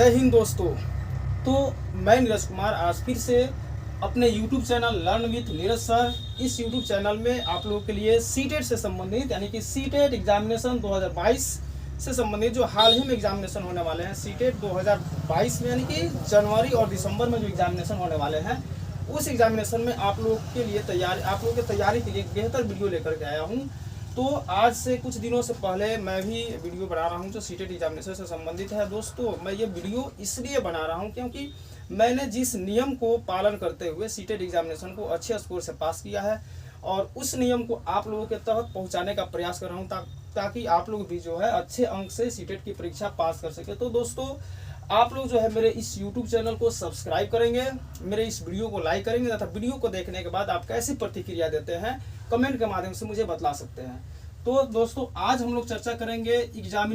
जय हिंद दोस्तों। तो मैं नीरज कुमार आज फिर से अपने YouTube channel learn with Neeraj sir, इस YouTube चैनल में आप लोगों के लिए सीटेट से संबंधित यानी कि सीटेट एग्जामिनेशन 2022 से संबंधित जो हाल ही में एग्जामिनेशन होने वाले हैं सीटेट 2022 में यानी कि जनवरी और दिसंबर में जो एग्जामिनेशन होने वाले हैं उस एग्जामिनेशन में आप लोगों की तैयारी के लिए बेहतर वीडियो लेकर के आया हूँ। तो आज से कुछ दिनों से पहले मैं भी वीडियो बना रहा हूं जो सीटेट एग्जामिनेशन से संबंधित है। दोस्तों मैं ये वीडियो इसलिए बना रहा हूं क्योंकि मैंने जिस नियम को पालन करते हुए सीटेट एग्जामिनेशन को अच्छे स्कोर से पास किया है और उस नियम को आप लोगों के तहत पहुंचाने का प्रयास कर रहा हूं ताकि आप लोग भी जो है अच्छे अंक से सीटेट की परीक्षा पास कर सके। तो दोस्तों आप लोग जो है मेरे इस YouTube चैनल को सब्सक्राइब करेंगे, मेरे इस वीडियो को लाइक करेंगे तथा वीडियो को देखने के बाद आप कैसी प्रतिक्रिया देते हैं कमेंट के माध्यम से मुझे बतला सकते हैं। तो दोस्तों आज हम लोग चर्चा करेंगे एग्जाम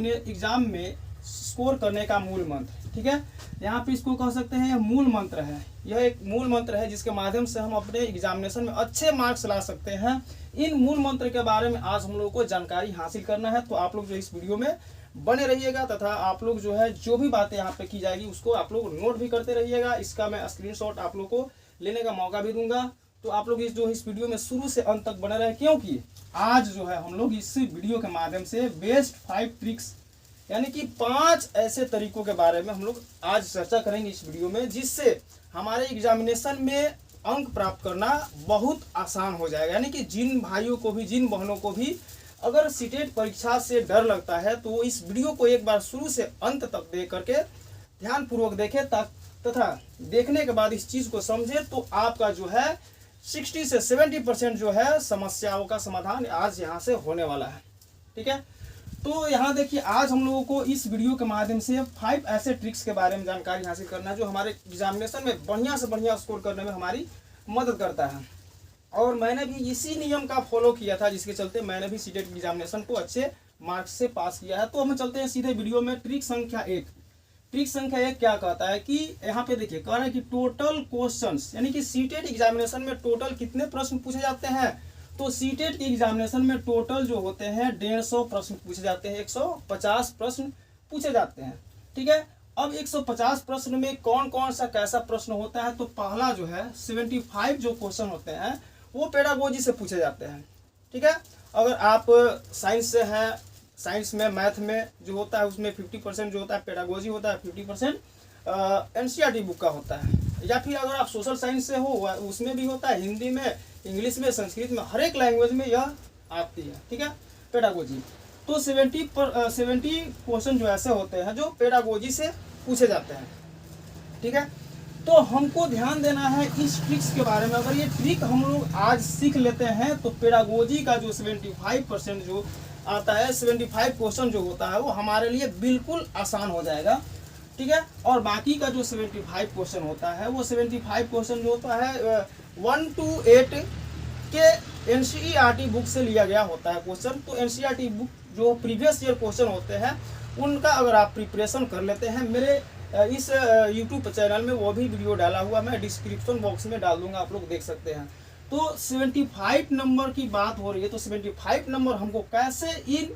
में स्कोर करने का मूल मंत्र। ठीक है, यहाँ पे इसको कह सकते हैं यह मूल मंत्र है। यह एक मूल मंत्र है जिसके माध्यम से हम अपने एग्जामिनेशन में अच्छे मार्क्स ला सकते हैं। इन मूल मंत्र के बारे में आज हम लोगों को जानकारी हासिल करना है। तो आप लोग जो इस वीडियो में बने रहिएगा तथा आप लोग जो है जो भी बातें यहाँ पे की जाएगी उसको आप लोग नोट भी करते रहिएगा। इसका मैं स्क्रीनशॉट आप लोग को लेने का मौका भी दूंगा। तो आप लोग इस वीडियो में शुरू से अंत तक बने रहे क्योंकि आज जो है हम लोग इस वीडियो के माध्यम से बेस्ट 5 ट्रिक्स यानी कि 5 ऐसे तरीकों के बारे में हम लोग आज चर्चा करेंगे इस वीडियो में, जिससे हमारे एग्जामिनेशन में अंक प्राप्त करना बहुत आसान हो जाएगा। यानी कि जिन भाइयों को भी जिन बहनों को भी अगर सीटेट परीक्षा से डर लगता है तो इस वीडियो को एक बार शुरू से अंत तक देख करके ध्यानपूर्वक देखें तथा देखने के बाद इस चीज को समझे तो आपका जो है 60 से 70% जो है समस्याओं का समाधान आज यहाँ से होने वाला है। ठीक है, तो यहाँ देखिए आज हम लोगों को इस वीडियो के माध्यम से 5 ऐसे ट्रिक्स के बारे में जानकारी हासिल करना है जो हमारे एग्जामिनेशन में बढ़िया से बढ़िया स्कोर करने में हमारी मदद करता है। और मैंने भी इसी नियम का फॉलो किया था जिसके चलते मैंने भी सीटेट एग्जामिनेशन को अच्छे मार्क्स से पास किया है। तो हम चलते हैं सीधे वीडियो में। ट्रिक संख्या 1। ट्रिक संख्या 1 क्या कहता है कि यहाँ पे देखिए कह रहा है कि टोटल क्वेश्चंस यानी कि सीटेट एग्जामिनेशन में टोटल कितने प्रश्न पूछे जाते हैं। तो सीटेट के एग्जामिनेशन में टोटल जो होते हैं 150 प्रश्न पूछे जाते हैं, 150 प्रश्न पूछे जाते हैं। ठीक है, अब 150 प्रश्न में कौन कौन सा कैसा प्रश्न होता है। तो पहला जो है 75 जो क्वेश्चन होते हैं वो पेडागोजी से पूछे जाते हैं। ठीक है, अगर आप साइंस से हैं, साइंस में मैथ में जो होता है उसमें 50% जो होता है पेडागोजी होता है, 50% एनसीईआरटी बुक का होता है। या फिर अगर आप सोशल साइंस से हो उसमें भी होता है, हिंदी में, इंग्लिश में, संस्कृत में, हर एक लैंग्वेज में यह आती है। ठीक है, पेडागोजी। तो 70 क्वेश्चन जो ऐसे होते हैं जो पेडागोजी से पूछे जाते हैं। ठीक है, तो हमको ध्यान देना है इस ट्रिक्स के बारे में। अगर ये ट्रिक हम लोग आज सीख लेते हैं तो पेडागोजी का जो 75% जो आता है, 75 क्वेश्चन जो होता है वो हमारे लिए बिल्कुल आसान हो जाएगा। ठीक है, और बाकी का जो 75 क्वेश्चन होता है वो 75 क्वेश्चन जो होता है 1 to 8 के एनसीईआरटी बुक से लिया गया होता है क्वेश्चन। तो एनसीईआरटी बुक जो प्रीवियस ईयर क्वेश्चन होते हैं उनका अगर आप प्रिपरेशन कर लेते हैं, मेरे इस YouTube चैनल में वो भी वीडियो डाला हुआ मैं डिस्क्रिप्शन बॉक्स में डाल दूंगा, आप लोग देख सकते हैं। तो 75 नंबर की बात हो रही है तो 75 नंबर हमको कैसे इन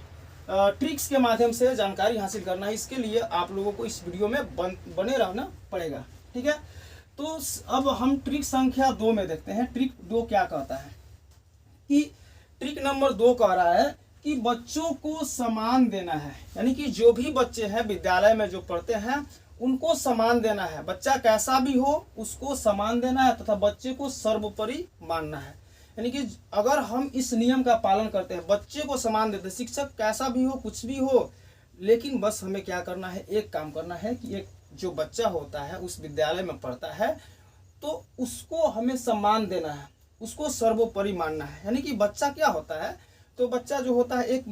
ट्रिक्स के माध्यम से जानकारी हासिल करना है, इसके लिए आप लोगों को इस वीडियो में बने रहना पड़ेगा। ठीक है, तो अब हम ट्रिक संख्या 2 में देखते हैं। ट्रिक 2 क्या कहता है कि ट्रिक नंबर 2 कह रहा है कि बच्चों को सम्मान देना है। यानी कि जो भी बच्चे हैं विद्यालय में जो पढ़ते हैं उनको सम्मान देना है। बच्चा कैसा भी हो उसको सम्मान देना है तथा बच्चे को सर्वोपरि मानना है। यानी कि अगर हम इस नियम का पालन करते हैं, बच्चे को सम्मान देते हैं, शिक्षक कैसा भी हो कुछ भी हो, लेकिन बस हमें क्या करना है, एक काम करना है कि एक जो बच्चा होता है उस विद्यालय में पढ़ता है तो उसको हमें सम्मान देना है, उसको सर्वोपरि मानना है। यानी कि बच्चा क्या होता है, तो बच्चा जो होता है एक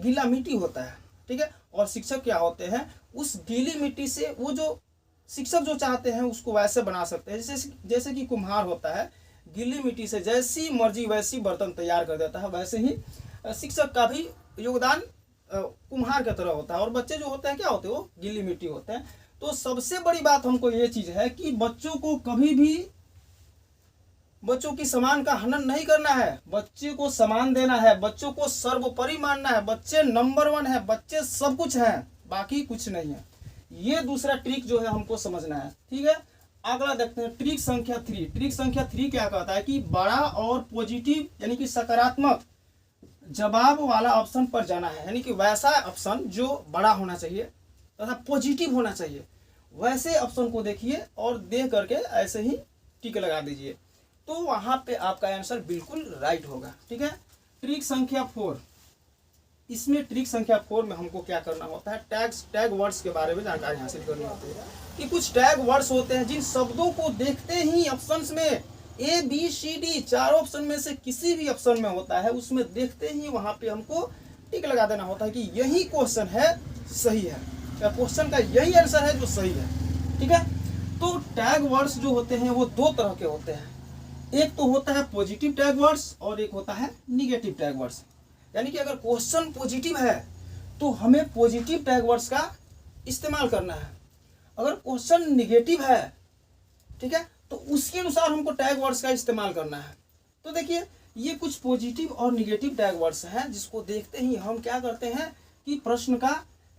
गीला मिट्टी होता है। ठीक है, और शिक्षक क्या होते हैं, उस गीली मिट्टी से वो जो शिक्षक जो चाहते हैं उसको वैसे बना सकते हैं। जैसे कि कुम्हार होता है, गीली मिट्टी से जैसी मर्जी वैसी बर्तन तैयार कर देता है, वैसे ही शिक्षक का भी योगदान कुम्हार की तरह होता है। और बच्चे जो होते हैं क्या होते हैं, वो गीली मिट्टी होते हैं। तो सबसे बड़ी बात हमको ये चीज है कि बच्चों को कभी भी बच्चों की सम्मान का हनन नहीं करना है, बच्चे को सम्मान देना है, बच्चों को सर्वोपरि मानना है। बच्चे नंबर 1 है, बच्चे सब कुछ हैं, बाकी कुछ नहीं है। ये दूसरा ट्रिक जो है हमको समझना है, ठीक है। अगला देखते हैं ट्रिक संख्या 3। ट्रिक संख्या 3 क्या कहता है कि बड़ा और पॉजिटिव यानी कि सकारात्मक जवाब वाला ऑप्शन पर जाना है, यानी कि वैसा ऑप्शन जो बड़ा होना चाहिए तथा पॉजिटिव होना चाहिए, वैसे ऑप्शन को देखिए और देख करके ऐसे ही टिक लगा दीजिए, तो वहाँ पे आपका आंसर बिल्कुल राइट होगा, ठीक है। ट्रिक संख्या 4, इसमें ट्रिक संख्या 4 में हमको क्या करना होता है, टैग वर्ड्स के बारे में जानकारी हासिल करनी होती है कि कुछ टैग वर्ड्स होते हैं जिन शब्दों को देखते ही ऑप्शंस में ABCD चारों ऑप्शन में से किसी भी ऑप्शन में होता है, उसमें देखते ही वहां पे हमको टिक लगा देना होता है कि यही क्वेश्चन है, सही है, या क्वेश्चन का यही आंसर है जो सही है, ठीक है। तो टैग वर्ड्स जो होते हैं वो दो तरह के होते हैं, एक तो होता है पॉजिटिव टैग वर्ड्स और एक होता है निगेटिव टैग वर्ड्स। यानी कि अगर क्वेश्चन पॉजिटिव है तो हमें पॉजिटिव टैग वर्ड्स का इस्तेमाल करना है, अगर क्वेश्चन निगेटिव है, ठीक है, तो उसके अनुसार हमको टैग वर्ड्स का इस्तेमाल करना है। तो देखिए ये कुछ पॉजिटिव और निगेटिव टैग वर्ड्स हैं जिसको देखते ही हम क्या करते हैं कि प्रश्न का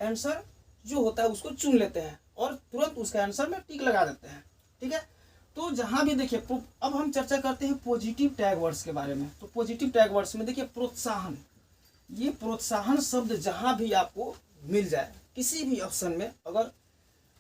आंसर जो होता है उसको चुन लेते हैं और तुरंत उसका आंसर में टिक लगा देते हैं, ठीक है। तो जहां भी देखिए, अब हम चर्चा करते हैं पॉजिटिव टैग वर्ड्स के बारे में। तो पॉजिटिव टैग वर्ड्स में देखिए प्रोत्साहन, ये प्रोत्साहन शब्द जहां भी आपको मिल जाए, किसी भी ऑप्शन में अगर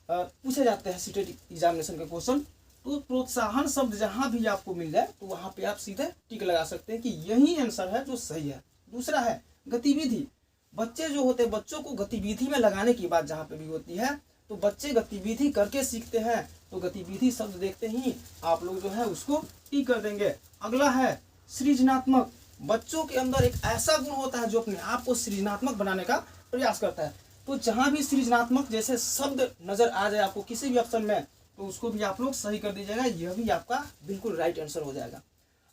पूछे जाते हैं सीटेट एग्जामिनेशन के क्वेश्चन, तो प्रोत्साहन शब्द जहां भी आपको मिल जाए तो वहां पे आप सीधे टिक लगा सकते हैं कि यही आंसर है जो सही है। दूसरा है गतिविधि, बच्चे जो होते हैं, बच्चों को गतिविधि में लगाने की बात जहाँ पे भी होती है तो बच्चे गतिविधि करके सीखते हैं, तो गतिविधि शब्द देखते ही आप लोग जो है उसको टिक कर देंगे। अगला है सृजनात्मक, बच्चों के अंदर एक ऐसा गुण होता है जो अपने आप को सृजनात्मक बनाने का प्रयास करता है, तो जहाँ भी सृजनात्मक जैसे शब्द नजर आ जाए आपको किसी भी ऑप्शन में तो उसको भी आप लोग सही कर दीजिएगा, यह भी आपका बिल्कुल राइट आंसर हो जाएगा।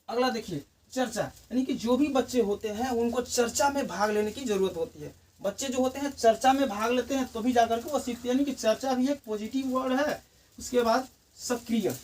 अगला देखिए चर्चा, यानी कि जो भी बच्चे होते हैं उनको चर्चा में भाग लेने की जरूरत होती है। बच्चे जो होते हैं चर्चा में भाग लेते हैं तभी जाकर के वो सीखते हैं, यानी कि चर्चा भी एक पॉजिटिव वर्ड है। उसके बाद सक्रिय,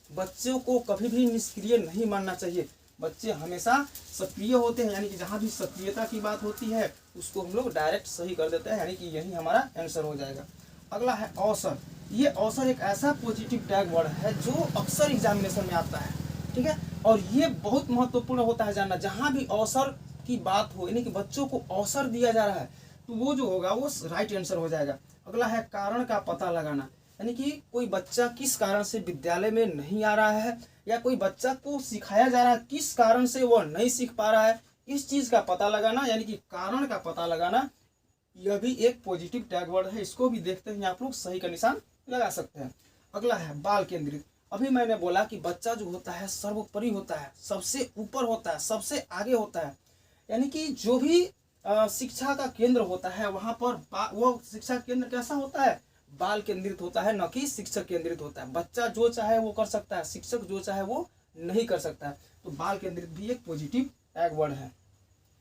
बच्चों को कभी भी निष्क्रिय नहीं मानना चाहिए, बच्चे हमेशा सक्रिय होते हैं, यानी कि जहाँ भी सक्रियता की बात होती है उसको हम लोग डायरेक्ट सही कर देते हैं, यानी कि यही हमारा आंसर हो जाएगा। अगला है अवसर, ये अवसर एक ऐसा पॉजिटिव टैग वर्ड है जो अक्सर एग्जामिनेशन में आता है, ठीक है, और ये बहुत महत्वपूर्ण होता है जानना। जहाँ भी अवसर की बात हो, यानी कि बच्चों को अवसर दिया जा रहा है तो वो जो होगा वो राइट आंसर हो जाएगा। अगला है कारण का पता लगाना, यानी कि कोई बच्चा किस कारण से विद्यालय में नहीं आ रहा है या कोई बच्चा को सिखाया जा रहा है किस कारण से वो नहीं सीख पा रहा है, इस चीज का पता लगाना, यानी कि कारण का पता लगाना, यह भी एक पॉजिटिव टैग वर्ड है। इसको भी देखते हैं आप लोग सही का निशान लगा सकते हैं। अगला है बाल केंद्रित, अभी मैंने बोला कि बच्चा जो होता है सर्वोपरि होता है, सबसे ऊपर होता है, सबसे आगे होता है, यानी कि जो भी शिक्षा का केंद्र होता है वहां पर वो शिक्षा केंद्र कैसा होता है, बाल केंद्रित होता है, न कि शिक्षक केंद्रित होता है। बच्चा जो चाहे वो कर सकता है, शिक्षक जो चाहे वो नहीं कर सकता है, तो बाल केंद्रित भी एक पॉजिटिव टैग वर्ड है।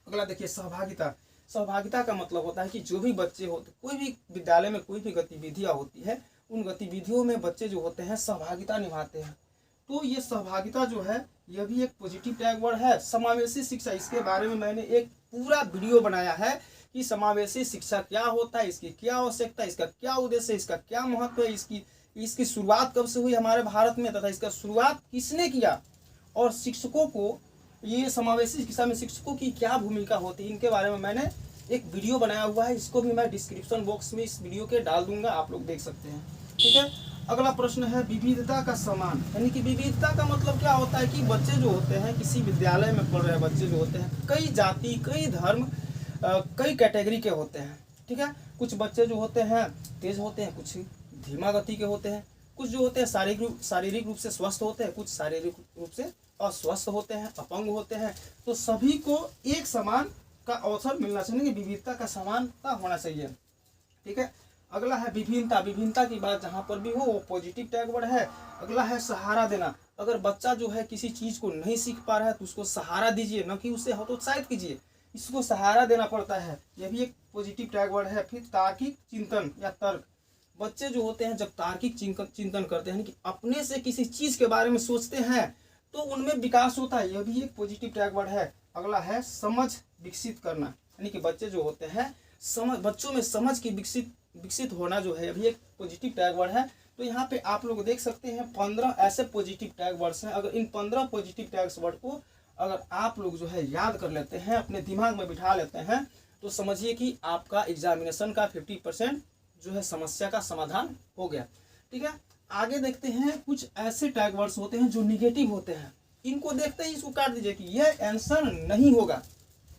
अगला देखिए सहभागिता, सहभागिता का मतलब होता है कि जो भी बच्चे होते, कोई भी विद्यालय में कोई भी गतिविधियां होती है उन गतिविधियों में बच्चे जो होते हैं सहभागिता निभाते हैं, तो ये सहभागिता जो है यह भी एक पॉजिटिव टैग वर्ड है। समावेशी शिक्षा, इसके बारे में मैंने एक पूरा वीडियो बनाया है कि समावेशी शिक्षा क्या होता है, इसकी क्या आवश्यकता है, इसका क्या उद्देश्य है, इसका क्या महत्व है, इसकी शुरुआत कब से हुई हमारे भारत में तथा इसका शुरुआत किसने किया, और शिक्षकों को ये समावेशी शिक्षा में शिक्षकों की क्या भूमिका होती है, इनके बारे में मैंने एक वीडियो बनाया हुआ है। इसको भी मैं डिस्क्रिप्शन बॉक्स में इस वीडियो के डाल दूंगा, आप लोग देख सकते हैं, ठीक है। अगला प्रश्न है विविधता का सम्मान, यानी कि विविधता का मतलब क्या होता है कि बच्चे जो होते हैं किसी विद्यालय में पढ़ रहे बच्चे जो होते हैं कई जाति, कई धर्म, कई कैटेगरी के होते हैं, ठीक है। कुछ बच्चे जो होते हैं तेज होते हैं, कुछ धीमा गति के होते हैं, कुछ जो होते हैं शारीरिक रूप से स्वस्थ होते हैं, कुछ शारीरिक रूप से अस्वस्थ होते हैं, अपंग होते हैं, तो सभी को एक समान का अवसर मिलना चाहिए, विविधता का समानता होना चाहिए, ठीक है। अगला है विभिन्नता, विभिन्नता की बात जहाँ पर भी हो वो पॉजिटिव टैग वर्ड है। अगला है सहारा देना, अगर बच्चा जो है किसी चीज को नहीं सीख पा रहा है तो उसको सहारा दीजिए, न कि उसे हतोत्साहित कीजिए, इसको सहारा देना पड़ता है, यह भी एक पॉजिटिव टैग वर्ड है। फिर तार्किक चिंतन या तर्क, बच्चे जो होते हैं जब तार्किक चिंतन करते हैं कि अपने से किसी चीज के बारे में सोचते हैं तो उनमें विकास होता है, यह भी एक पॉजिटिव टैग वर्ड है। अगला है समझ विकसित करना, यानी कि बच्चे जो होते हैं बच्चों में समझ की विकसित होना जो है अभी एक पॉजिटिव टैग वर्ड है। तो यहाँ पे आप लोग देख सकते हैं 15 ऐसे पॉजिटिव टैग वर्ड्स हैं। अगर इन 15 पॉजिटिव टैग वर्ड को अगर आप लोग जो है याद कर लेते हैं, अपने दिमाग में बिठा लेते हैं, तो समझिए कि आपका एग्जामिनेशन का 50% जो है समस्या का समाधान हो गया। ठीक है, आगे देखते हैं कुछ ऐसे टैग वर्ड्स होते हैं जो निगेटिव होते हैं। इनको देखते ही इसको काट दीजिए कि यह आंसर नहीं होगा।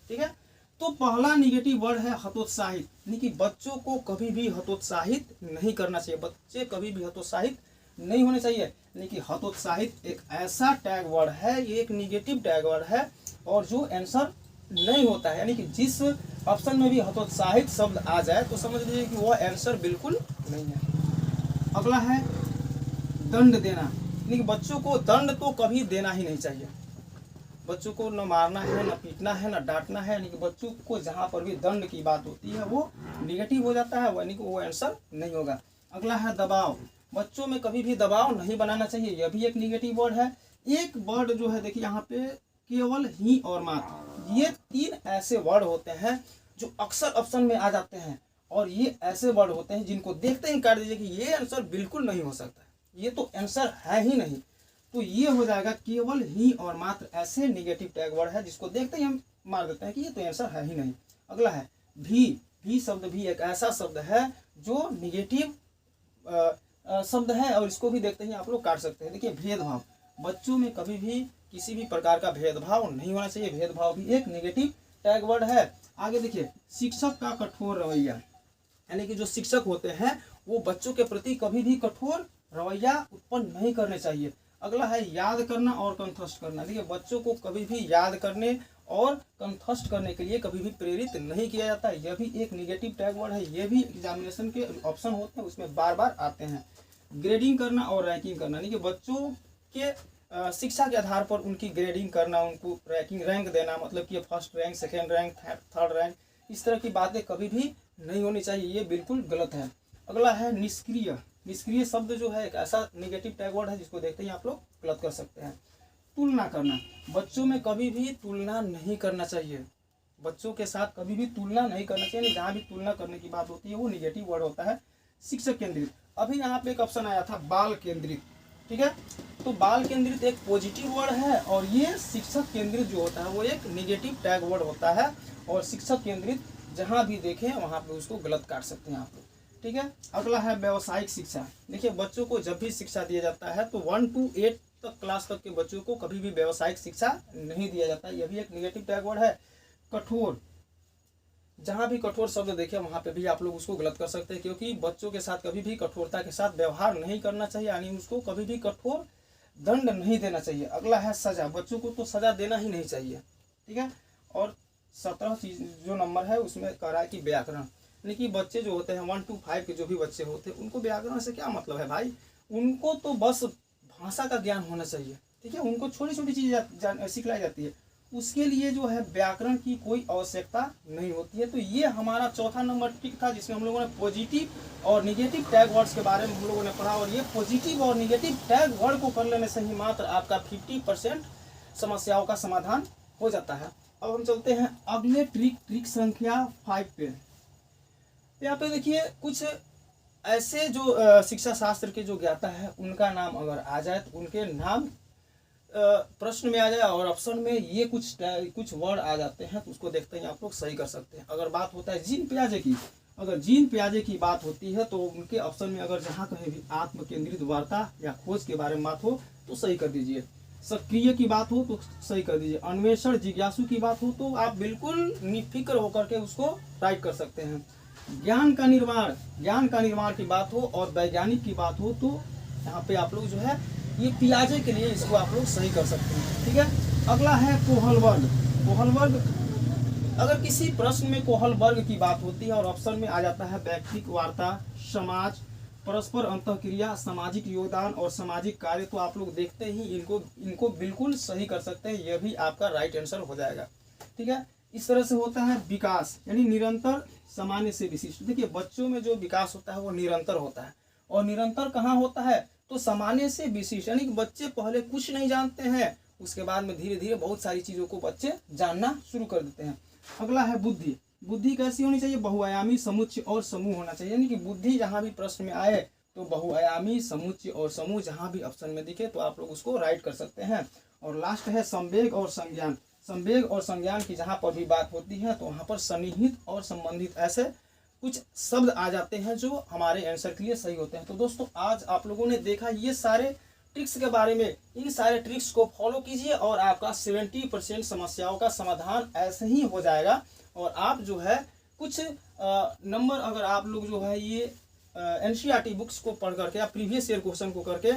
ठीक है, तो पहला निगेटिव वर्ड है हतोत्साहित, यानी कि बच्चों को कभी भी हतोत्साहित नहीं करना चाहिए, बच्चे कभी भी हतोत्साहित नहीं होने चाहिए। यानी कि हतोत्साहित एक ऐसा टैग वर्ड है, ये एक निगेटिव टैग वर्ड है और जो आंसर नहीं होता है। यानी कि जिस ऑप्शन में भी हतोत्साहित शब्द आ जाए तो समझ लीजिए कि वह आंसर बिल्कुल नहीं है। अगला है दंड देना, यानी कि बच्चों को दंड तो कभी देना ही नहीं चाहिए। बच्चों को न मारना है, न पीटना है, न डांटना है। यानी कि बच्चों को जहाँ पर भी दंड की बात होती है वो निगेटिव हो जाता है, यानी कि वो आंसर नहीं होगा। अगला है दबाव, बच्चों में कभी भी दबाव नहीं बनाना चाहिए, यह भी एक निगेटिव वर्ड है। एक वर्ड जो है देखिए यहाँ पे केवल, ही और मात्र, ये 3 ऐसे वर्ड होते हैं जो अक्सर ऑप्शन में आ जाते हैं और ये ऐसे वर्ड होते हैं जिनको देखते ही काट दीजिए कि ये आंसर बिल्कुल नहीं हो सकता, ये तो आंसर है ही नहीं। तो ये हो जाएगा केवल, ही और मात्र, ऐसे निगेटिव टैग वर्ड है जिसको देखते ही हम मार देते हैं कि ये तो आंसर है ही नहीं। अगला है भी शब्द भी एक ऐसा शब्द है जो निगेटिव शब्द है और इसको भी देखते ही आप लोग काट सकते हैं। देखिए भेदभाव, बच्चों में कभी भी किसी भी प्रकार का भेदभाव नहीं होना चाहिए, भेदभाव भी एक निगेटिव टैग वर्ड है। आगे देखिए शिक्षक का कठोर रवैया, यानी कि जो शिक्षक होते हैं वो बच्चों के प्रति कभी भी कठोर रवैया उत्पन्न नहीं करने चाहिए। अगला है याद करना और कंठस्थ करना, देखिए बच्चों को कभी भी याद करने और कंठस्थ करने के लिए कभी भी प्रेरित नहीं किया जाता है, यह भी एक निगेटिव टैग वर्ड है। यह भी एग्जामिनेशन के ऑप्शन होते हैं उसमें बार बार आते हैं। ग्रेडिंग करना और रैंकिंग करना, यानी कि बच्चों के शिक्षा के आधार पर उनकी ग्रेडिंग करना, उनको रैंक देना, मतलब कि first rank, second rank, third rank, इस तरह की बातें कभी भी नहीं होनी चाहिए, ये बिल्कुल गलत है। अगला है निष्क्रिय, निष्क्रिय शब्द जो है एक ऐसा निगेटिव टैग वर्ड है जिसको देखते ही आप लोग गलत कर सकते हैं। तुलना करना, बच्चों में कभी भी तुलना नहीं करना चाहिए, बच्चों के साथ कभी भी तुलना नहीं करना चाहिए, जहाँ भी तुलना करने की बात होती है वो निगेटिव वर्ड होता है। शिक्षक केंद्रित, अभी यहाँ पे एक ऑप्शन आया था बाल केंद्रित, ठीक है, तो बाल केंद्रित एक पॉजिटिव वर्ड है और ये शिक्षक केंद्रित जो होता है वो एक निगेटिव टैग वर्ड होता है। और शिक्षक केंद्रित जहाँ भी देखें वहाँ पे उसको गलत काट सकते हैं आप लोग। ठीक है, अगला है व्यावसायिक शिक्षा, देखिए बच्चों को जब भी शिक्षा दिया जाता है तो 1 to 8 तक क्लास तक के बच्चों को कभी भी व्यावसायिक शिक्षा नहीं दिया जाता, यह भी एक निगेटिव टैग वर्ड है। कठोर, जहाँ भी कठोर शब्द देखें वहाँ पे भी आप लोग उसको गलत कर सकते हैं, क्योंकि बच्चों के साथ कभी भी कठोरता के साथ व्यवहार नहीं करना चाहिए, यानी उसको कभी भी कठोर दंड नहीं देना चाहिए। अगला है सजा, बच्चों को तो सजा देना ही नहीं चाहिए। ठीक है, और 17 जो नंबर है उसमें कह रहा है कि व्याकरण, यानी कि बच्चे जो होते हैं 1 to 5 के जो भी बच्चे होते हैं उनको व्याकरण से क्या मतलब है भाई, उनको तो बस भाषा का ज्ञान होना चाहिए। ठीक है, उनको छोटी छोटी चीज़ें सिखलाई जाती है, उसके लिए जो है व्याकरण की कोई आवश्यकता नहीं होती है। तो ये हमारा चौथा नंबर टिक था जिसमें हम लोगों ने पॉजिटिव और निगेटिव टैग वर्ड्स के बारे में हम लोगों ने पढ़ा, और ये पॉजिटिव और निगेटिव टैग वर्ड को कर लेने से ही मात्र आपका 50% समस्याओं का समाधान हो जाता है। अब हम चलते हैं अगले ट्रिक संख्या 5 पे। यहाँ पे देखिए कुछ ऐसे जो शिक्षा शास्त्र के जो ज्ञाता है उनका नाम अगर आ जाए तो उनके नाम प्रश्न में आ जाए और ऑप्शन में ये कुछ वर्ड आ जाते हैं तो उसको देखते ही आप लोग सही कर सकते हैं। अगर बात होता है जीन पियाजे की, अगर जीन पियाजे की बात होती है तो उनके ऑप्शन में अगर जहाँ कहीं भी आत्म केंद्रित वार्ता या खोज के बारे में बात हो तो सही कर दीजिए, सक्रिय की बात हो तो सही कर दीजिए, अन्वेषण जिज्ञासु की बात हो तो आप बिल्कुल निफिक्र होकर के उसको राइट कर सकते हैं। ज्ञान का निर्माण की बात हो और वैज्ञानिक की बात हो तो यहाँ पे आप लोग जो है ये पियाजे के लिए इसको आप लोग सही कर सकते हैं। ठीक है, अगला है कोहल वर्ग। कोहल वर्ग, अगर किसी प्रश्न में कोहल वर्ग की बात होती है और ऑप्शन में आ जाता है व्यक्तिक वार्ता, समाज, परस्पर अंतःक्रिया, सामाजिक योगदान और सामाजिक कार्य, तो आप लोग देखते ही इनको बिल्कुल सही कर सकते हैं, यह भी आपका राइट आंसर हो जाएगा। ठीक है, इस तरह से होता है विकास, यानी निरंतर सामान्य से विशिष्ट। देखिए बच्चों में जो विकास होता है वो निरंतर होता है, और निरंतर कहाँ होता है तो सामान्य से विशिष्ट, यानी कि बच्चे पहले कुछ नहीं जानते हैं उसके बाद में धीरे धीरे बहुत सारी चीज़ों को बच्चे जानना शुरू कर देते हैं। अगला है बुद्धि, बुद्धि कैसी होनी चाहिए, बहुआयामी, समुच्चय और समूह होना चाहिए। यानी कि बुद्धि जहाँ भी प्रश्न में आए तो बहुआयामी, समुच्चय और समूह जहाँ भी ऑप्शन में दिखे तो आप लोग उसको राइट कर सकते हैं। और लास्ट है संवेग और संज्ञान। संवेग और संज्ञान की जहाँ पर भी बात होती है तो वहाँ पर सन्निहित और संबंधित ऐसे कुछ शब्द आ जाते हैं जो हमारे आंसर के लिए सही होते हैं। तो दोस्तों आज आप लोगों ने देखा ये सारे ट्रिक्स के बारे में, इन सारे ट्रिक्स को फॉलो कीजिए और आपका 70% समस्याओं का समाधान ऐसे ही हो जाएगा। और आप जो है कुछ नंबर, अगर आप लोग जो है ये एनसीईआरटी बुक्स को पढ़ करके या प्रीवियस ईयर क्वेश्चन को करके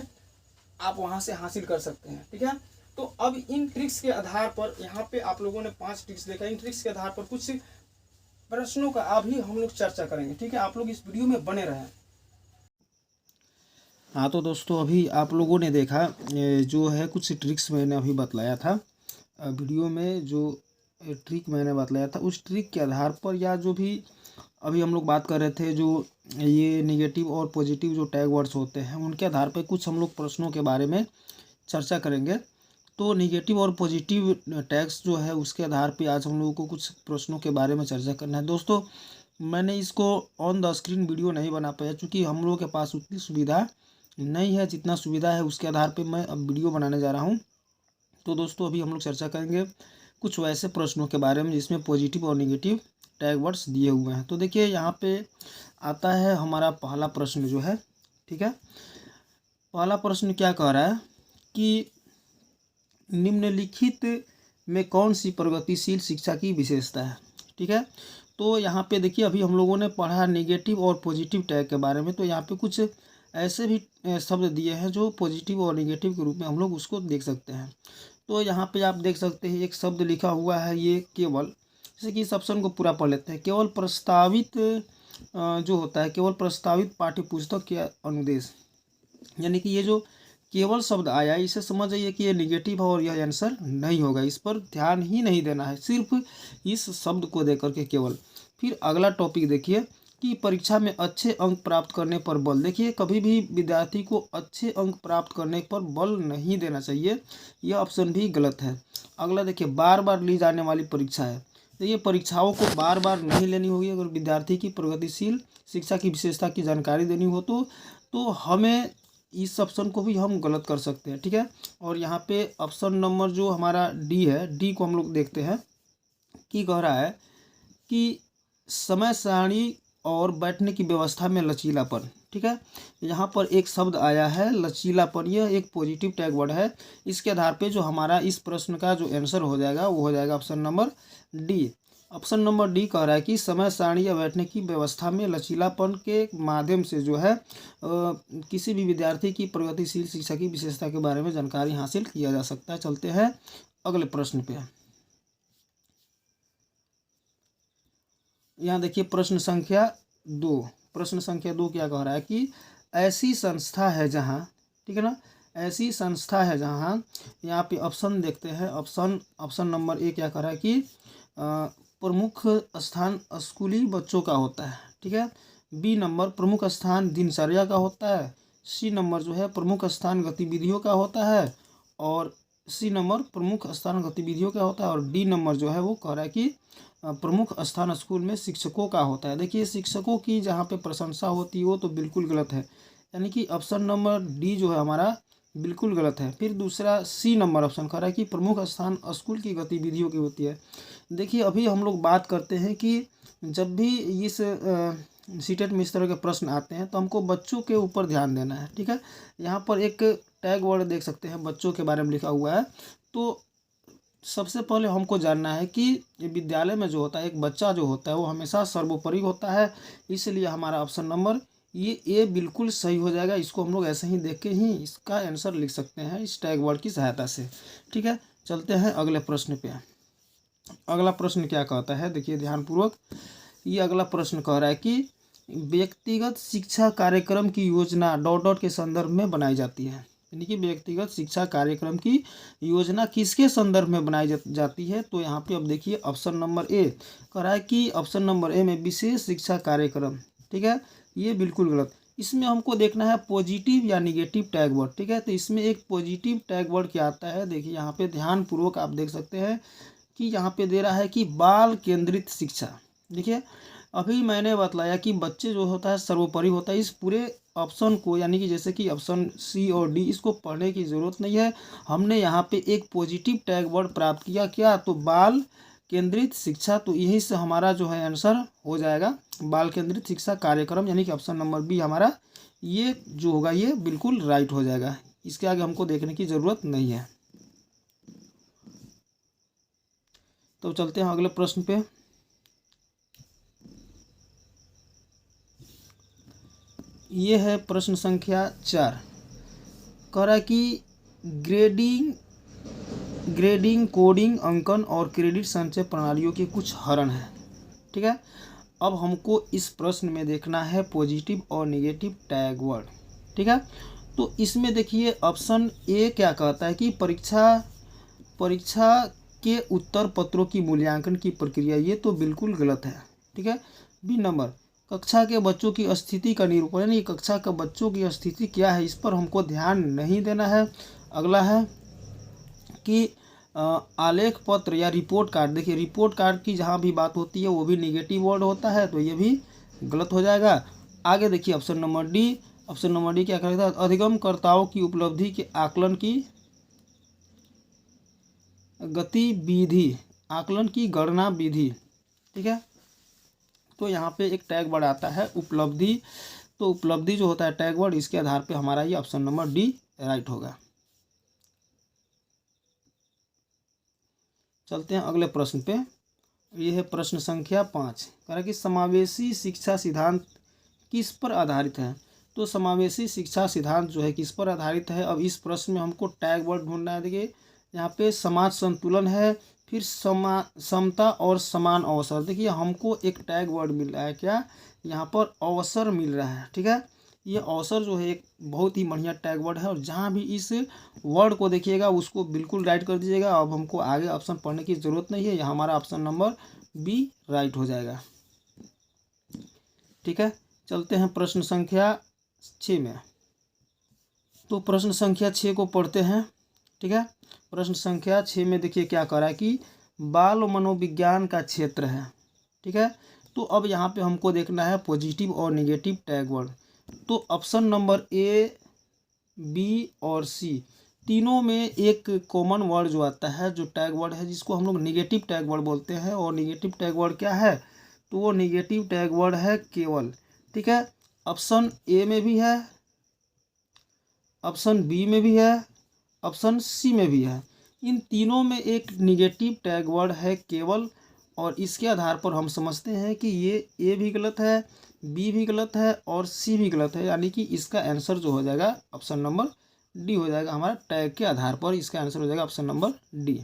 आप वहां से हासिल कर सकते हैं। ठीक है, तो अब इन ट्रिक्स के आधार पर यहाँ पे आप लोगों ने 5 ट्रिक्स देखा, इन ट्रिक्स के आधार पर कुछ प्रश्नों का अभी हम लोग चर्चा करेंगे। ठीक है, आप लोग इस वीडियो में बने रहें। हाँ तो दोस्तों अभी आप लोगों ने देखा जो है कुछ ट्रिक्स मैंने अभी बतलाया था वीडियो में, जो ट्रिक मैंने बतलाया था उस ट्रिक के आधार पर, या जो भी अभी हम लोग बात कर रहे थे जो ये निगेटिव और पॉजिटिव जो टैग वर्ड्स होते हैं उनके आधार पर कुछ हम लोग प्रश्नों के बारे में चर्चा करेंगे। तो निगेटिव और पॉजिटिव टैग्स जो है उसके आधार पे आज हम लोगों को कुछ प्रश्नों के बारे में चर्चा करना है। दोस्तों मैंने इसको ऑन द स्क्रीन वीडियो नहीं बना पाया क्योंकि हम लोगों के पास उतनी सुविधा नहीं है, जितना सुविधा है उसके आधार पे मैं अब वीडियो बनाने जा रहा हूँ। तो दोस्तों अभी हम लोग चर्चा करेंगे कुछ वैसे प्रश्नों के बारे में जिसमें पॉजिटिव और निगेटिव टैग वर्ड्स दिए हुए हैं। तो देखिए यहाँ पे आता है हमारा पहला प्रश्न जो है। ठीक है, पहला प्रश्न क्या कह रहा है कि निम्नलिखित में कौन सी प्रगतिशील शिक्षा की विशेषता है। ठीक है, तो यहाँ पे देखिए अभी हम लोगों ने पढ़ा नेगेटिव और पॉजिटिव टैग के बारे में, तो यहाँ पे कुछ ऐसे भी शब्द दिए हैं जो पॉजिटिव और नेगेटिव के रूप में हम लोग उसको देख सकते हैं। तो यहाँ पे आप देख सकते हैं एक शब्द लिखा हुआ है ये केवल, जैसे कि इस ऑप्शन को पूरा पढ़ लेते हैं। केवल प्रस्तावित जो होता है केवल प्रस्तावित पाठ्यपुस्तक के अनुदेश, यानी कि ये जो केवल शब्द आया इसे समझ जाइए कि ये निगेटिव है और यह आंसर नहीं होगा, इस पर ध्यान ही नहीं देना है, सिर्फ इस शब्द को देकर के केवल। फिर अगला टॉपिक देखिए कि परीक्षा में अच्छे अंक प्राप्त करने पर बल। देखिए कभी भी विद्यार्थी को अच्छे अंक प्राप्त करने पर बल नहीं देना चाहिए, यह ऑप्शन भी गलत है। अगला देखिए बार बार ली जाने वाली परीक्षा है। तो ये परीक्षाओं को बार बार नहीं लेनी होगी। अगर विद्यार्थी की प्रगतिशील शिक्षा की विशेषता की जानकारी देनी हो तो हमें इस ऑप्शन को भी हम गलत कर सकते हैं। ठीक है, और यहाँ पे ऑप्शन नंबर जो हमारा डी है, डी को हम लोग देखते हैं कि कह रहा है कि समय सारणी और बैठने की व्यवस्था में लचीलापन। ठीक है, यहाँ पर एक शब्द आया है लचीलापन, यह एक पॉजिटिव टैग वर्ड है। इसके आधार पे जो हमारा इस प्रश्न का जो आंसर हो जाएगा वो हो जाएगा option number D. Option number D कह रहा है कि समय सारणी या बैठने की व्यवस्था में लचीलापन के माध्यम से जो है किसी भी विद्यार्थी की प्रगतिशील शिक्षा की विशेषता के बारे में जानकारी हासिल किया जा सकता है। चलते हैं अगले प्रश्न पे। यहाँ देखिए प्रश्न संख्या 2। प्रश्न संख्या 2 क्या कह रहा है कि ऐसी संस्था है जहाँ, ठीक है ना, ऐसी संस्था है जहाँ, यहाँ पे ऑप्शन देखते हैं। ऑप्शन नंबर ए क्या कह रहा है कि प्रमुख स्थान स्कूली बच्चों का होता है। ठीक है, बी नंबर प्रमुख स्थान दिनचर्या का होता है, सी नंबर जो है प्रमुख स्थान गतिविधियों का होता है, और सी नंबर प्रमुख स्थान गतिविधियों का होता है, और डी नंबर जो है वो कह रहा है कि प्रमुख स्थान स्कूल में शिक्षकों का होता है। देखिए शिक्षकों की जहाँ पे प्रशंसा होती है वो तो बिल्कुल गलत है, यानी कि ऑप्शन नंबर डी जो है हमारा बिल्कुल गलत है। फिर दूसरा सी नंबर ऑप्शन कह रहा है कि प्रमुख स्थान स्कूल की गतिविधियों की होती है। देखिए अभी हम लोग बात करते हैं कि जब भी इस सीटेट में इस तरह के प्रश्न आते हैं तो हमको बच्चों के ऊपर ध्यान देना है। ठीक है, यहाँ पर एक टैग वर्ड देख सकते हैं बच्चों के बारे में लिखा हुआ है। तो सबसे पहले हमको जानना है कि विद्यालय में जो होता है एक बच्चा जो होता है वो हमेशा सर्वोपरि होता है, इसलिए हमारा ऑप्शन नंबर ये ए बिल्कुल सही हो जाएगा। इसको हम लोग ऐसे ही देख के ही इसका आंसर लिख सकते हैं इस टैग वर्ड की सहायता से। ठीक है, चलते हैं अगले प्रश्न पे। अगला प्रश्न क्या कहता है, देखिए ध्यानपूर्वक। ये अगला प्रश्न कह रहा है कि व्यक्तिगत शिक्षा कार्यक्रम की योजना डॉट डॉट के संदर्भ में बनाई जाती है, यानी कि व्यक्तिगत शिक्षा कार्यक्रम की योजना किसके संदर्भ में बनाई जाती है। तो यहाँ पे अब देखिए ऑप्शन नंबर ए कह रहा है कि ऑप्शन नंबर ए में विशेष शिक्षा कार्यक्रम। ठीक है, ये बिल्कुल गलत। इसमें हमको देखना है पॉजिटिव या निगेटिव टैग वर्ड। ठीक है, तो इसमें एक पॉजिटिव टैग वर्ड क्या आता है, देखिए यहाँ पे ध्यानपूर्वक आप देख सकते हैं कि यहाँ पे दे रहा है कि बाल केंद्रित शिक्षा, देखिए अभी मैंने बतलाया कि बच्चे जो होता है सर्वोपरि होता है। इस पूरे ऑप्शन को यानी कि जैसे कि ऑप्शन सी और डी, इसको पढ़ने की ज़रूरत नहीं है। हमने यहाँ पे एक पॉजिटिव टैग वर्ड प्राप्त किया, क्या, तो बाल केंद्रित शिक्षा। तो यहीं से हमारा जो है आंसर हो जाएगा बाल केंद्रित शिक्षा कार्यक्रम, यानी कि ऑप्शन नंबर बी हमारा ये जो होगा ये बिल्कुल राइट हो जाएगा। इसके आगे हमको देखने की ज़रूरत नहीं है। तो चलते हैं अगले प्रश्न पे। ये है प्रश्न संख्या 4। कह रहा है कि ग्रेडिंग कोडिंग अंकन और क्रेडिट संचय प्रणालियों के कुछ हरण हैं। ठीक है, अब हमको इस प्रश्न में देखना है पॉजिटिव और नेगेटिव टैग वर्ड। ठीक है, तो इसमें देखिए ऑप्शन ए क्या कहता है कि परीक्षा के उत्तर पत्रों की मूल्यांकन की प्रक्रिया, ये तो बिल्कुल गलत है। ठीक है, बी नंबर कक्षा के बच्चों की स्थिति का निरूपण, यानी कक्षा के बच्चों की स्थिति क्या है इस पर हमको ध्यान नहीं देना है। अगला है कि आलेख पत्र या रिपोर्ट कार्ड, देखिए रिपोर्ट कार्ड की जहाँ भी बात होती है वो भी निगेटिव वर्ड होता है, तो ये भी गलत हो जाएगा। आगे देखिए ऑप्शन नंबर डी क्या कहता है, अधिगमकर्ताओं की उपलब्धि के आकलन की गतिविधि, आकलन की गणना विधि। ठीक है, तो यहाँ पे एक टैग वर्ड आता है उपलब्धि, तो उपलब्धि जो होता है टैग वर्ड, इसके आधार पे हमारा ये ऑप्शन नंबर डी राइट होगा। चलते हैं अगले प्रश्न पे। ये है प्रश्न संख्या 5। कह रहा है कि समावेशी शिक्षा सिद्धांत किस पर आधारित है। तो समावेशी शिक्षा सिद्धांत जो है किस पर आधारित है। अब इस प्रश्न में हमको टैग वर्ड ढूंढना है। देखिए यहाँ पे समाज संतुलन है, फिर समता और समान अवसर। देखिए हमको एक टैग वर्ड मिल रहा है, क्या, यहाँ पर अवसर मिल रहा है। ठीक है, ये अवसर जो है एक बहुत ही बढ़िया टैग वर्ड है, और जहाँ भी इस वर्ड को देखिएगा उसको बिल्कुल राइट कर दीजिएगा। अब हमको आगे ऑप्शन पढ़ने की ज़रूरत नहीं है, यहाँ हमारा ऑप्शन नंबर बी राइट हो जाएगा। ठीक है, चलते हैं प्रश्न संख्या 6 में। तो प्रश्न संख्या 6 को पढ़ते हैं। ठीक है, प्रश्न संख्या 6 में देखिए क्या कह रहा है कि बाल मनोविज्ञान का क्षेत्र है। ठीक है, तो अब यहाँ पे हमको देखना है पॉजिटिव और नेगेटिव टैग वर्ड। तो ऑप्शन नंबर ए, बी और सी तीनों में एक कॉमन वर्ड जो आता है, जो टैग वर्ड है, जिसको हम लोग नेगेटिव टैग वर्ड बोलते हैं। और नेगेटिव टैग वर्ड क्या है, तो वो नेगेटिव टैग वर्ड है केवल। ठीक है, ऑप्शन ए में भी है, ऑप्शन बी में भी है, ऑप्शन सी में भी है। इन तीनों में एक निगेटिव टैग वर्ड है केवल, और इसके आधार पर हम समझते हैं कि ये ए भी गलत है, बी भी गलत है और सी भी गलत है, यानी कि इसका आंसर जो हो जाएगा ऑप्शन नंबर डी हो जाएगा। हमारा टैग के आधार पर इसका आंसर हो जाएगा ऑप्शन नंबर डी।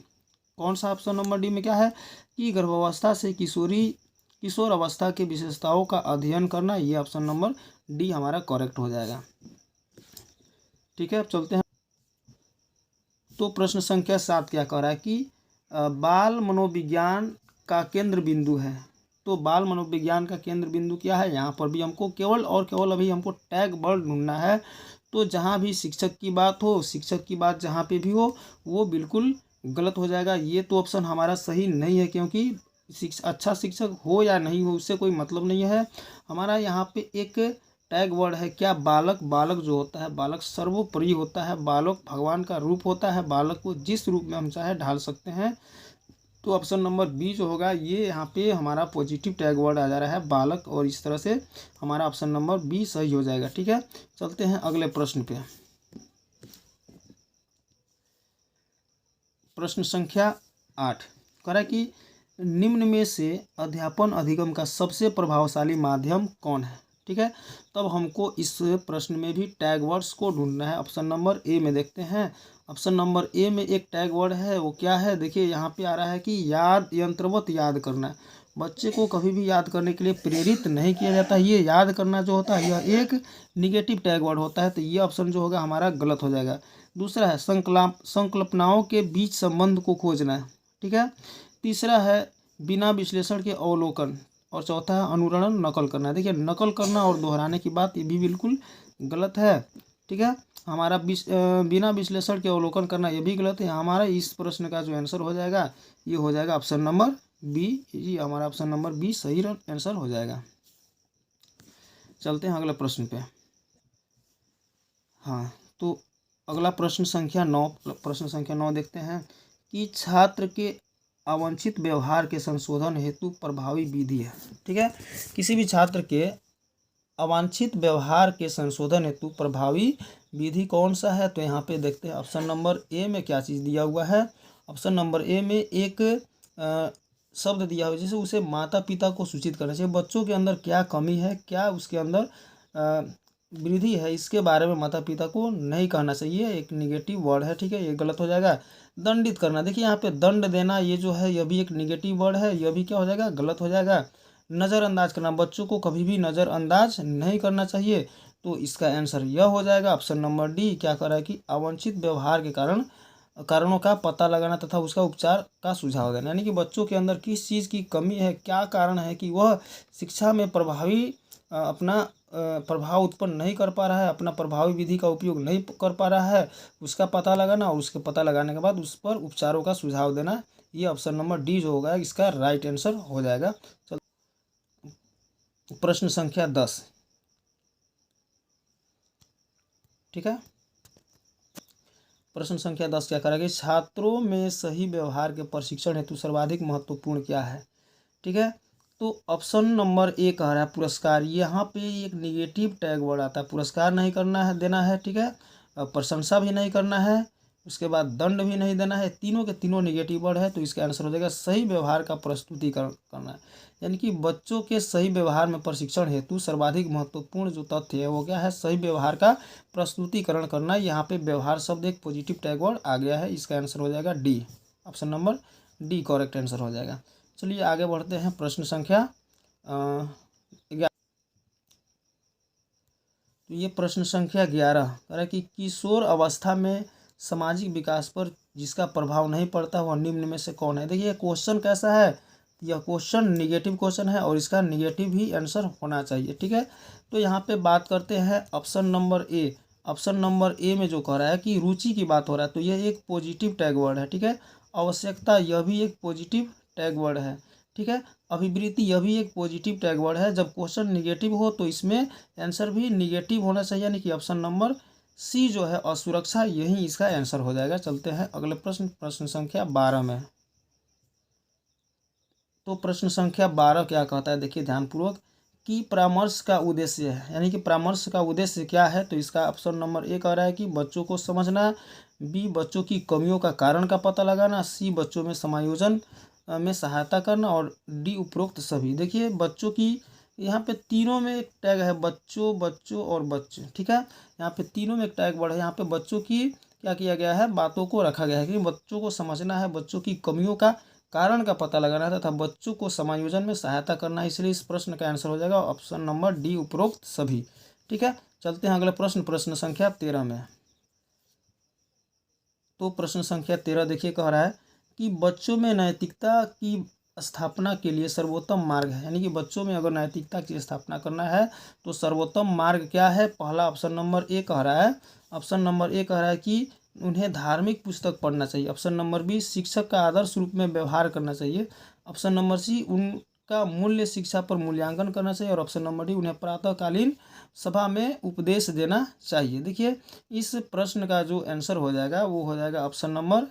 कौन सा ऑप्शन नंबर डी में क्या है कि गर्भावस्था से किशोर अवस्था की विशेषताओं का अध्ययन करना, ये ऑप्शन नंबर डी हमारा करेक्ट हो जाएगा। ठीक है, अब चलते हैं। तो प्रश्न संख्या 7 क्या कह रहा है कि बाल मनोविज्ञान का केंद्र बिंदु है। तो बाल मनोविज्ञान का केंद्र बिंदु क्या है, यहाँ पर भी हमको केवल और केवल अभी हमको टैग वर्ड ढूंढना है। तो जहाँ भी शिक्षक की बात हो, शिक्षक की बात जहाँ पे भी हो, वो बिल्कुल गलत हो जाएगा। ये तो ऑप्शन हमारा सही नहीं है, क्योंकि अच्छा शिक्षक हो या नहीं हो उससे कोई मतलब नहीं है। हमारा यहाँ पे एक टैग वर्ड है क्या, बालक। बालक जो होता है, बालक सर्वोपरि होता है, बालक भगवान का रूप होता है, बालक को जिस रूप में हम चाहे ढाल सकते हैं। तो ऑप्शन नंबर बी जो होगा ये यहाँ पे हमारा पॉजिटिव टैग वर्ड आ जा रहा है बालक, और इस तरह से हमारा ऑप्शन नंबर बी सही हो जाएगा। ठीक है, चलते हैं अगले प्रश्न पे। प्रश्न संख्या 8 कह रहा है कि निम्न में से अध्यापन अधिगम का सबसे प्रभावशाली माध्यम कौन है। ठीक है, तब हमको इस प्रश्न में भी टैग वर्ड्स को ढूंढना है। ऑप्शन नंबर ए में देखते हैं। ऑप्शन नंबर ए में एक टैग वर्ड है, वो क्या है, देखिए यहाँ पे आ रहा है कि याद, यंत्रवत याद करना। बच्चे को कभी भी याद करने के लिए प्रेरित नहीं किया जाता। ये याद करना जो होता है यह एक निगेटिव टैग वर्ड होता है, तो ये ऑप्शन जो होगा हमारा गलत हो जाएगा। दूसरा है संकल्पनाओं के बीच संबंध को खोजना। ठीक है, तीसरा है बिना विश्लेषण के अवलोकन, और चौथा है अनुरणन, नकल करना। देखिए नकल करना और दोहराने की बात ये भी बिल्कुल गलत है। ठीक है, हमारा बिना विश्लेषण के अवलोकन करना ये भी गलत है। हमारा इस प्रश्न का जो आंसर हो जाएगा ये हो जाएगा ऑप्शन नंबर बी, जी हमारा ऑप्शन नंबर बी सही आंसर हो जाएगा। चलते हैं अगले प्रश्न पे। हाँ, तो अगला प्रश्न संख्या 9 देखते हैं कि छात्र के अवांछित व्यवहार के संशोधन हेतु प्रभावी विधि है। ठीक है, किसी भी छात्र के अवांछित व्यवहार के संशोधन हेतु प्रभावी विधि कौन सा है? तो यहाँ पे देखते हैं ऑप्शन नंबर ए में क्या चीज़ दिया हुआ है। ऑप्शन नंबर ए में एक शब्द दिया हुआ है, जैसे उसे माता पिता को सूचित करना चाहिए। बच्चों के अंदर क्या कमी है, क्या उसके अंदर वृद्धि है, इसके बारे में माता पिता को नहीं कहना चाहिए। एक निगेटिव वर्ड है, ठीक है, ये गलत हो जाएगा। दंडित करना, देखिए यहाँ पे दंड देना, ये जो है यह भी एक निगेटिव वर्ड है, यह भी क्या हो जाएगा, गलत हो जाएगा। नज़रअंदाज करना, बच्चों को कभी भी नज़रअंदाज नहीं करना चाहिए। तो इसका आंसर यह हो जाएगा ऑप्शन नंबर डी। क्या कर रहा है कि अवांछित व्यवहार के कारणों का पता लगाना तथा उसका उपचार का सुझाव देना, यानी कि बच्चों के अंदर किस चीज़ की कमी है, क्या कारण है कि वह शिक्षा में प्रभावी अपना प्रभाव उत्पन्न नहीं कर पा रहा है, अपना प्रभावी विधि का उपयोग नहीं कर पा रहा है, उसका पता लगाना और उसके पता लगाने के बाद उस पर उपचारों का सुझाव देना। ये ऑप्शन नंबर डी जो होगा इसका राइट आंसर हो जाएगा। चल, प्रश्न संख्या 10। ठीक है, प्रश्न संख्या 10 क्या करेगा, छात्रों में सही व्यवहार के प्रशिक्षण हेतु सर्वाधिक महत्वपूर्ण क्या है? ठीक है, तो ऑप्शन नंबर ए कह रहा है पुरस्कार। यहाँ पे एक निगेटिव टैग वर्ड आता है, पुरस्कार नहीं करना है, देना है। ठीक है, प्रशंसा भी नहीं करना है, उसके बाद दंड भी नहीं देना है, तीनों के तीनों निगेटिव वर्ड है। तो इसका आंसर हो जाएगा सही व्यवहार का प्रस्तुतिकरण करना है, यानी कि बच्चों के सही व्यवहार में प्रशिक्षण हेतु सर्वाधिक महत्वपूर्ण जो तथ्य है वो क्या है, सही व्यवहार का प्रस्तुतिकरण करना। यहाँ पे व्यवहार शब्द एक पॉजिटिव टैग वर्ड आ गया है, इसका आंसर हो जाएगा D, option number D correct answer हो जाएगा। चलिए आगे बढ़ते हैं, प्रश्न संख्या 11। तो ये प्रश्न संख्या 11 कह रहा है कि किशोर अवस्था में सामाजिक विकास पर जिसका प्रभाव नहीं पड़ता वह निम्न में से कौन है? देखिए क्वेश्चन कैसा है, यह क्वेश्चन निगेटिव क्वेश्चन है और इसका निगेटिव ही आंसर होना चाहिए। ठीक है, तो यहाँ पे बात करते हैं option number A. Option number A में जो कह रहा है कि रुचि की बात हो रहा है, तो यह एक पॉजिटिव टैग वर्ड है। ठीक है, आवश्यकता यह भी एक पॉजिटिव टैग वर्ड है। ठीक है, अभिवृत्ति यह भी एक पॉजिटिव टैग वर्ड है। जब क्वेश्चन निगेटिव हो तो इसमें आंसर भी निगेटिव होना चाहिए, यानी कि ऑप्शन नंबर सी जो है असुरक्षा, यही इसका आंसर हो जाएगा। चलते हैं अगले प्रश्न संख्या 12 में। तो प्रश्न संख्या 12 क्या कहता है, देखिए ध्यानपूर्वक, कि परामर्श का उद्देश्य है, यानी कि परामर्श का उद्देश्य क्या है? तो इसका ऑप्शन नंबर ए कह रहा है कि बच्चों को समझना, बी बच्चों की कमियों का कारण का पता लगाना, सी बच्चों में समायोजन में सहायता करना और डी उपरोक्त सभी। देखिए बच्चों की यहाँ पे तीनों में एक टैग है, बच्चों, बच्चों और बच्चे। ठीक है, यहाँ पे तीनों में एक टैग वर्ड है। यहाँ पे बच्चों की क्या किया गया है, बातों को रखा गया है कि बच्चों को समझना है, बच्चों की कमियों का कारण का पता लगाना था तथा बच्चों को समायोजन में सहायता करना है, इसलिए इस प्रश्न का आंसर हो जाएगा ऑप्शन नंबर डी उपरोक्त सभी। ठीक है, चलते हैं अगले प्रश्न संख्या 13 में। तो प्रश्न संख्या 13 देखिए कह रहा है कि बच्चों में नैतिकता की स्थापना के लिए सर्वोत्तम मार्ग है, यानी कि बच्चों में अगर नैतिकता की स्थापना करना है तो सर्वोत्तम मार्ग क्या है? पहला ऑप्शन नंबर ए कह रहा है, ऑप्शन नंबर ए कह रहा है कि उन्हें धार्मिक पुस्तक पढ़ना चाहिए। ऑप्शन नंबर बी शिक्षक का आदर्श रूप में व्यवहार करना चाहिए। ऑप्शन नंबर सी उनका मूल्य शिक्षा पर मूल्यांकन करना चाहिए और ऑप्शन नंबर डी उन्हें प्रातःकालीन सभा में उपदेश देना चाहिए। देखिए इस प्रश्न का जो आंसर हो जाएगा वो हो जाएगा ऑप्शन नंबर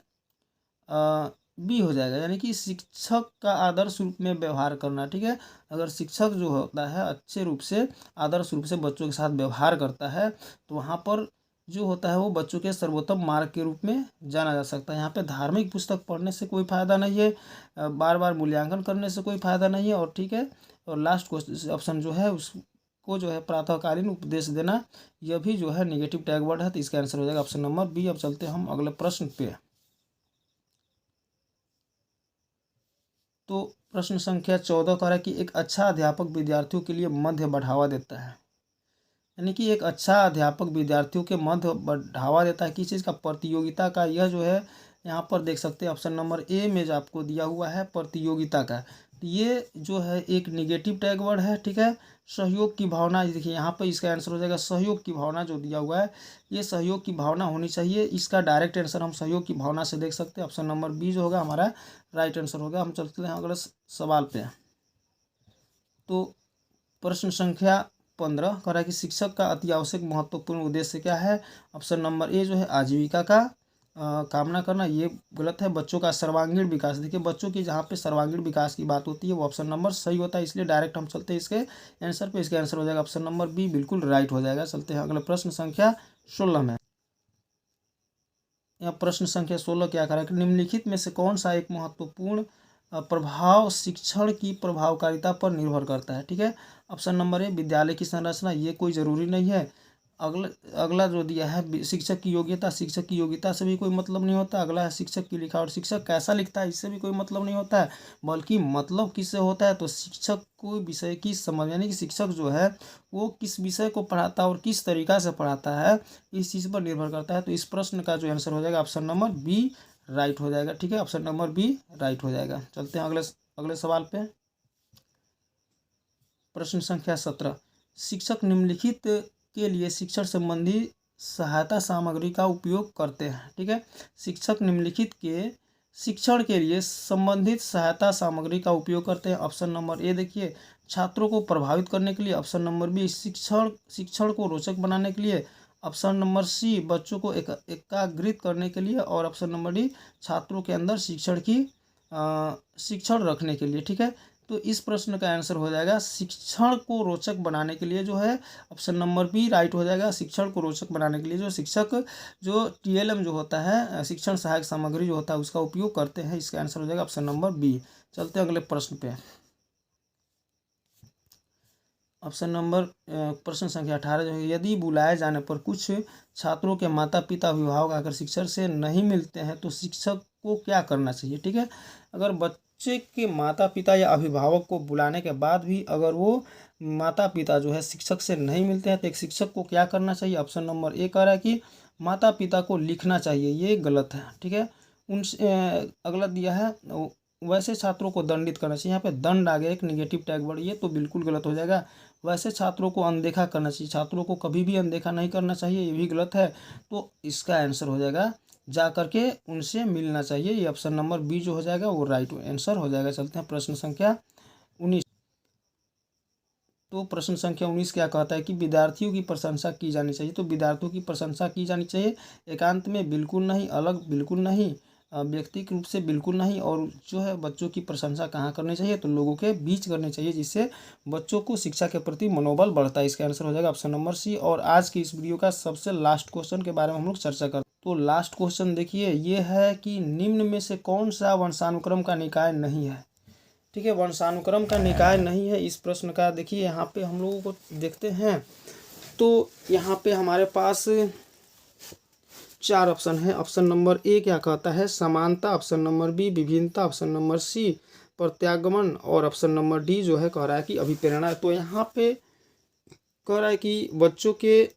बी हो जाएगा, यानी कि शिक्षक का आदर्श रूप में व्यवहार करना। ठीक है, अगर शिक्षक जो होता है अच्छे रूप से आदर्श रूप से बच्चों के साथ व्यवहार करता है तो वहाँ पर जो होता है वो बच्चों के सर्वोत्तम मार्ग के रूप में जाना जा सकता है। यहाँ पे धार्मिक पुस्तक पढ़ने से कोई फ़ायदा नहीं है, बार बार मूल्यांकन करने से कोई फ़ायदा नहीं है, और ठीक है, और लास्ट क्वेश्चन ऑप्शन जो है उसको जो है प्रातःकालीन उपदेश देना, यह भी जो है निगेटिव टैग वर्ड है, तो इसका आंसर हो जाएगा ऑप्शन नंबर बी। अब चलते हैं हम अगले प्रश्न पे। तो प्रश्न संख्या 14 कह रहा है कि एक अच्छा अध्यापक विद्यार्थियों के लिए मध्य बढ़ावा देता है, यानी कि एक अच्छा अध्यापक विद्यार्थियों के मध्य बढ़ावा देता है किस चीज़ का? प्रतियोगिता का। यह जो है यहाँ पर देख सकते हैं ऑप्शन नंबर ए में जो आपको दिया हुआ है प्रतियोगिता का। ये जो है एक निगेटिव टैग वर्ड है, ठीक है। सहयोग की भावना, देखिए यहाँ पे इसका आंसर हो जाएगा सहयोग की भावना जो दिया हुआ है, ये सहयोग की भावना होनी चाहिए। इसका डायरेक्ट आंसर हम सहयोग की भावना से देख सकते हैं। ऑप्शन नंबर बी जो होगा हमारा राइट आंसर होगा। हम चलते हैं अगले सवाल पे। तो प्रश्न संख्या 15 कह रहा है कि शिक्षक का अति आवश्यक महत्वपूर्ण उद्देश्य क्या है। ऑप्शन नंबर ए जो है आजीविका का कामना करना, ये गलत है। बच्चों का सर्वांगीण विकास, देखिए बच्चों की जहाँ पे सर्वांगीण विकास की बात होती है वो ऑप्शन नंबर सही होता है, इसलिए डायरेक्ट हम चलते हैं इसके आंसर पे। इसका आंसर हो जाएगा ऑप्शन नंबर बी, बिल्कुल राइट हो जाएगा। चलते हैं अगले प्रश्न संख्या 16 में। यहाँ प्रश्न संख्या 16 क्या करा कि निम्नलिखित में से कौन सा एक महत्वपूर्ण प्रभाव शिक्षण की प्रभावकारिता पर निर्भर करता है, ठीक है। ऑप्शन नंबर ए विद्यालय की संरचना, ये कोई ज़रूरी नहीं है। अगला जो दिया है शिक्षक की योग्यता, शिक्षक की योग्यता से भी कोई मतलब नहीं होता। अगला है शिक्षक की लिखावट, शिक्षक कैसा लिखता है इससे भी कोई मतलब नहीं होता है, बल्कि मतलब किससे होता है तो शिक्षक को विषय की समझ, यानी कि शिक्षक जो है वो किस विषय को पढ़ाता है और किस तरीका से पढ़ाता है, इस चीज़ पर निर्भर करता है। तो इस प्रश्न का जो आंसर हो जाएगा ऑप्शन नंबर बी राइट हो जाएगा, ठीक है। ऑप्शन नंबर बी राइट हो जाएगा। चलते हैं अगले सवाल पे। प्रश्न संख्या 17, शिक्षक निम्नलिखित के लिए शिक्षण संबंधी सहायता सामग्री का उपयोग करते हैं, ठीक है। शिक्षक निम्नलिखित के शिक्षण के लिए संबंधित सहायता सामग्री का उपयोग करते हैं। ऑप्शन नंबर ए देखिए छात्रों को प्रभावित करने के लिए। ऑप्शन नंबर बी शिक्षण को रोचक बनाने के लिए। ऑप्शन नंबर सी बच्चों को एकाग्रित करने के लिए। और ऑप्शन नंबर डी छात्रों के अंदर शिक्षण रखने के लिए, ठीक है। तो इस प्रश्न का आंसर हो जाएगा शिक्षण को रोचक बनाने के लिए, जो है ऑप्शन नंबर बी राइट हो जाएगा। शिक्षण को रोचक बनाने के लिए जो शिक्षक जो टीएलएम जो होता है शिक्षण सहायक सामग्री जो होता है उसका उपयोग करते हैं, इसका आंसर हो जाएगा ऑप्शन नंबर बी। चलते हैं अगले प्रश्न पे। ऑप्शन नंबर प्रश्न संख्या 18 जो है यदि बुलाए जाने पर कुछ छात्रों के माता पिता अभिभावक आकर शिक्षक से नहीं मिलते हैं तो शिक्षक को क्या करना चाहिए, ठीक है। अगर बच्चे के माता पिता या अभिभावक को बुलाने के बाद भी अगर वो माता पिता जो है शिक्षक से नहीं मिलते हैं तो एक शिक्षक को क्या करना चाहिए। ऑप्शन नंबर ए कह रहा है कि माता पिता को लिखना चाहिए, ये गलत है, ठीक है। उनसे अगला दिया है वैसे छात्रों को दंडित करना चाहिए। यहाँ पे दंड आ गया एक निगेटिव टैग वर्ड, ये तो बिल्कुल गलत हो जाएगा। वैसे छात्रों को अनदेखा करना चाहिए, छात्रों को कभी भी अनदेखा नहीं करना चाहिए, ये भी गलत है। तो इसका आंसर हो जाएगा जा करके उनसे मिलना चाहिए, ये ऑप्शन नंबर बी जो हो जाएगा वो राइट आंसर हो जाएगा। चलते हैं प्रश्न संख्या 19। तो प्रश्न संख्या 19 क्या कहता है कि विद्यार्थियों की प्रशंसा की जानी चाहिए। तो विद्यार्थियों की प्रशंसा की जानी चाहिए एकांत में बिल्कुल नहीं, अलग बिल्कुल नहीं, व्यक्तिगत रूप से बिल्कुल नहीं। और जो है बच्चों की प्रशंसा कहाँ करनी चाहिए तो लोगों के बीच करनी चाहिए, जिससे बच्चों को शिक्षा के प्रति मनोबल बढ़ता है। इसका आंसर हो जाएगा ऑप्शन नंबर सी। और आज की इस वीडियो का सबसे लास्ट क्वेश्चन के बारे में हम लोग चर्चा करते हैं। तो लास्ट क्वेश्चन देखिए ये है कि निम्न में से कौन सा वंशानुक्रम का निकाय नहीं है, ठीक है। वंशानुक्रम का निकाय नहीं है इस प्रश्न का। देखिए यहाँ पे हम लोगों को देखते हैं तो यहाँ पे हमारे पास 4 ऑप्शन है। ऑप्शन नंबर ए क्या कहता है समानता, ऑप्शन नंबर बी विभिन्नता, ऑप्शन नंबर सी प्रत्यागमन और ऑप्शन नंबर डी जो है कह रहा है कि अभिप्रेरणा। तो यहाँ पे कह रहा है कि बच्चों के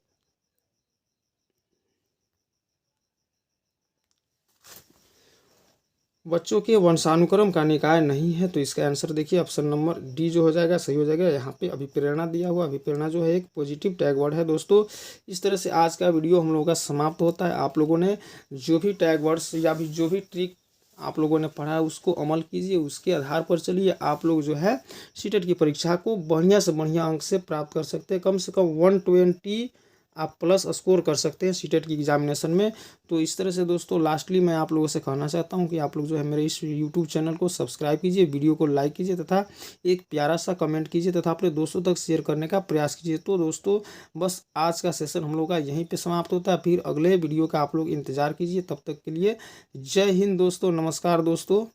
वंशानुक्रम का निकाय नहीं है। तो इसका आंसर देखिए ऑप्शन नंबर डी जो हो जाएगा सही हो जाएगा। यहाँ पे अभिप्रेरणा दिया हुआ, अभिप्रेरणा जो है एक पॉजिटिव टैग वर्ड है। दोस्तों इस तरह से आज का वीडियो हम लोगों का समाप्त होता है। आप लोगों ने जो भी टैग वर्ड्स या भी जो भी ट्रिक आप लोगों ने पढ़ा है उसको अमल कीजिए, उसके आधार पर चलिए। आप लोग जो है सीटेट की परीक्षा को बढ़िया से बढ़िया अंक से प्राप्त कर सकते हैं। कम से कम 120 आप प्लस स्कोर कर सकते हैं सीटेट की एग्जामिनेशन में। तो इस तरह से दोस्तों लास्टली मैं आप लोगों से कहना चाहता हूं कि आप लोग जो है मेरे इस यूट्यूब चैनल को सब्सक्राइब कीजिए, वीडियो को लाइक कीजिए तथा एक प्यारा सा कमेंट कीजिए तथा अपने दोस्तों तक शेयर करने का प्रयास कीजिए। तो दोस्तों बस आज का सेशन हम लोग का यहीं पर समाप्त होता है। फिर अगले वीडियो का आप लोग इंतजार कीजिए। तब तक के लिए जय हिंद दोस्तों, नमस्कार दोस्तों।